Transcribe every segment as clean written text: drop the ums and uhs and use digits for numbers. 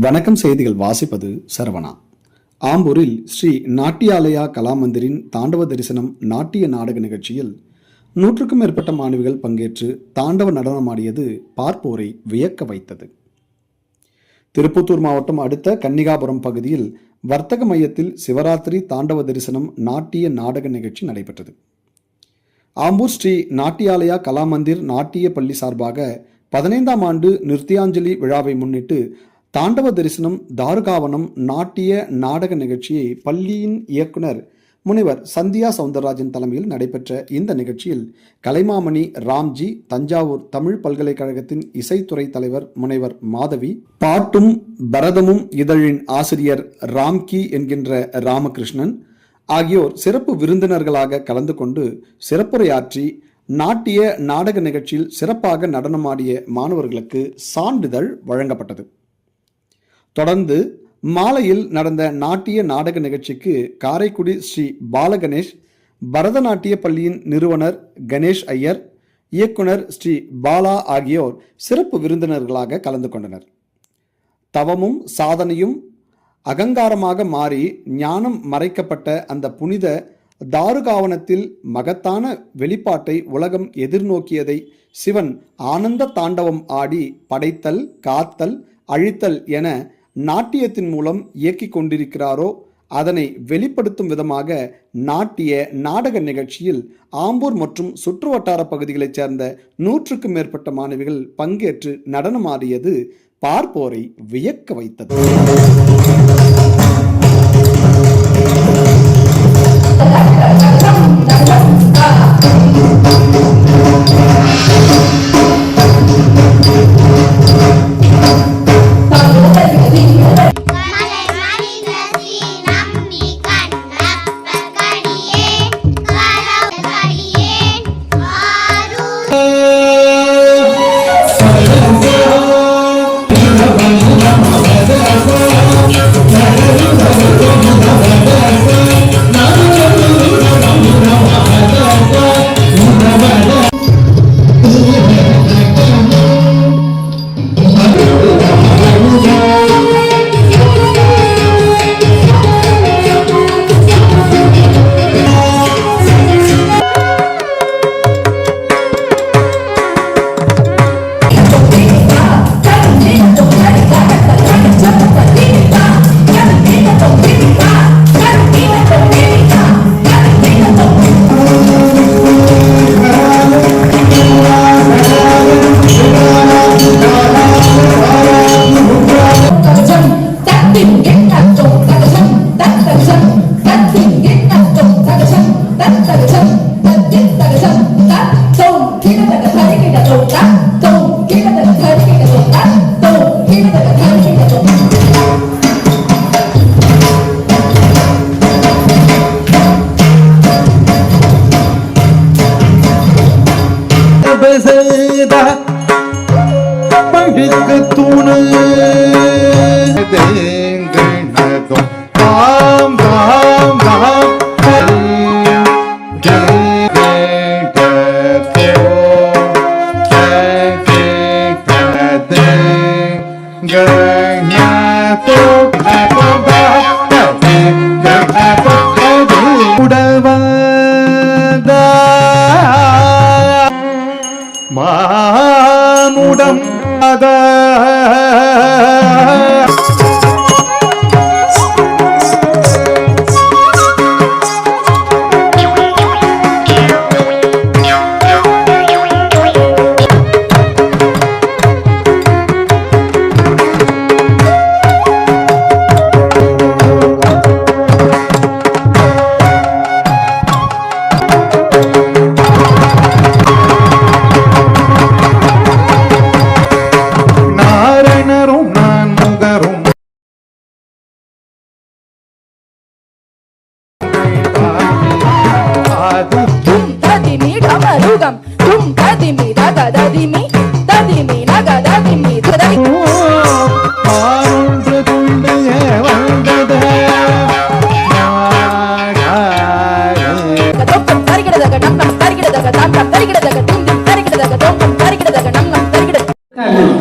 வணக்கம். செய்திகள் வாசிப்பது சரவணா. ஆம்பூரில் ஸ்ரீ நாட்டியாலயா கலாமந்திரின் தாண்டவ தரிசனம் நாட்டிய நாடக நிகழ்ச்சியில் 100க்கும் மேற்பட்ட மாணவிகள் பங்கேற்று தாண்டவ நடனமாடியது பார்ப்போரை வியக்க வைத்தது. திருப்பத்தூர் மாவட்டம் அடுத்த கன்னிகாபுரம் பகுதியில் வர்த்தக மையத்தில் சிவராத்திரி தாண்டவ தரிசனம் நாட்டிய நாடக நிகழ்ச்சி நடைபெற்றது. ஆம்பூர் ஸ்ரீ நாட்டியாலயா கலாமந்திர் நாட்டிய பள்ளி சார்பாக 15ஆம் ஆண்டு நிருத்தியாஞ்சலி விழாவை முன்னிட்டு தாண்டவ தரிசனம் தாருகாவனம் நாட்டிய நாடக நிகழ்ச்சியை பள்ளியின் இயக்குனர் முனைவர் சந்தியா சவுந்தரராஜன் தலைமையில் நடைபெற்ற இந்த நிகழ்ச்சியில் கலைமாமணி ராம்ஜி, தஞ்சாவூர் தமிழ் பல்கலைக்கழகத்தின் இசைத்துறை தலைவர் முனைவர் மாதவி, பாட்டும் பரதமும் இதழின் ஆசிரியர் ராம்கி என்கின்ற ராமகிருஷ்ணன் ஆகியோர் சிறப்பு விருந்தினர்களாக கலந்து கொண்டு சிறப்புரையாற்றி நாட்டிய நாடக நிகழ்ச்சியில் சிறப்பாக நடனமாடிய மாணவர்களுக்கு சான்றிதழ் வழங்கப்பட்டது. தொடர்ந்து மாலையில் நடந்த நாட்டிய நாடக நிகழ்ச்சிக்கு காரைக்குடி ஸ்ரீ பாலகணேஷ் பரதநாட்டிய பள்ளியின் நிறுவனர் கணேஷ் ஐயர், இயக்குனர் ஸ்ரீ பாலா ஆகியோர் சிறப்பு விருந்தினர்களாக கலந்து கொண்டனர். தவமும் சாதனையும் அகங்காரமாக மாறி ஞானம் மறைக்கப்பட்ட அந்த புனித தாருகாவனத்தில் மகத்தான வெளிப்பாட்டை உலகம் எதிர்நோக்கியதை சிவன் ஆனந்த தாண்டவம் ஆடி படைத்தல், காத்தல், அழித்தல் என நாட்டியத்தின் மூலம் இயக்கிக் கொண்டிருக்கிறாரோ அதனை வெளிப்படுத்தும் விதமாக நாட்டிய நாடக நிகழ்ச்சியில் ஆம்பூர் மற்றும் சுற்றுவட்டார பகுதிகளைச் சேர்ந்த 100க்கும் மேற்பட்ட மாணவிகள் பங்கேற்று நடனமாடியது பார்ப்போரை வியக்க வைத்தது. பழுக்கு தூணு தாம் தாம் தாம் மானுடம்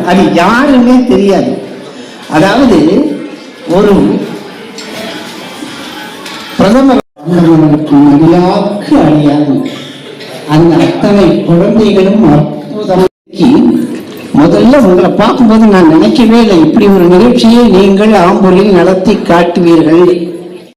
அது யாருமே தெரியாது. அதாவது ஒரு பிரதமர் மரியாக்கு அழியாது. அந்த அத்தனை குழந்தைகளும் அற்புதமாக்கி முதல்ல உங்களை பார்க்கும்போது நான் நினைக்கவே இல்லை இப்படி ஒரு நிகழ்ச்சியை நீங்கள் ஆம்பூரில் நடத்தி காட்டுவீர்கள்